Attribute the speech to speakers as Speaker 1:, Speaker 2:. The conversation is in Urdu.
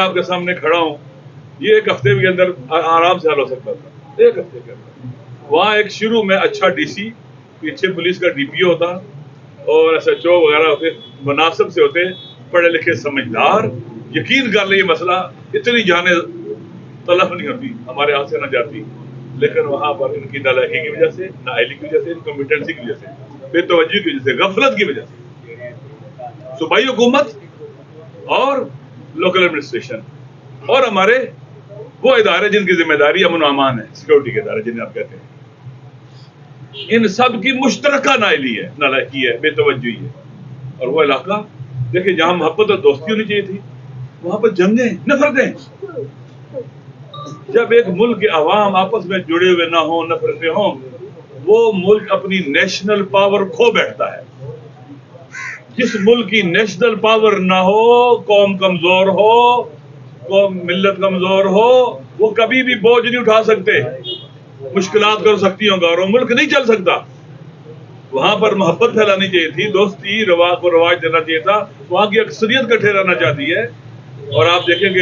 Speaker 1: آپ کے سامنے کھڑا ہوں، یہ ایک ہفتے کے اندر آرام سے حل ہو سکتا تھا، ایک ہفتے کے اندر۔ وہاں ایک شروع میں اچھا ڈی سی، پیچھے پولیس کا ڈی پی او ہوتا اور ایس ایچ او وغیرہ ہوتے، مناسب سے ہوتے، پڑھے لکھے سمجھدار، یقین کر لیں یہ مسئلہ اتنی جانیں تلف نہیں ہوتی، ہمارے ہاتھ سے نہ جاتی، لیکن وہاں پر ان کی نالائکی کی وجہ سے، نااہلی کی وجہ سے، انکمپیٹنسی کی وجہ سے، بے توجہی کی وجہ سے، غفلت کی وجہ سے، صوبائی حکومت اور لوکل ایڈمنسٹریشن اور ہمارے وہ ادارے جن کی ذمہ داری امن و امان ہے، سیکورٹی کے ادارے جنہیں آپ کہتے ہیں، ان سب کی مشترکہ نااہلی ہے، نالائکی ہے، بے توجہی ہے۔ اور وہ علاقہ دیکھیں جہاں محبت اور دوستی ہونی چاہیے تھی، وہاں پر جنگیں، نفرتیں۔ جب ایک ملک کے عوام آپس میں جڑے ہوئے نہ ہوں، نفرتیں ہوں، وہ ملک اپنی نیشنل پاور کھو بیٹھتا ہے۔ جس ملک کی نیشنل پاور نہ ہو، قوم کمزور ہو، قوم ملت کمزور ہو، وہ کبھی بھی بوجھ نہیں اٹھا سکتے، مشکلات کر سکتی ہوں گا، اور وہ ملک نہیں چل سکتا۔ وہاں پر محبت پھیلانی چاہیے تھی، دوستی کو رواج دینا چاہیے تھا، وہاں کی اکثریت کٹھے رہنا چاہتی ہے، اور آپ دیکھیں گے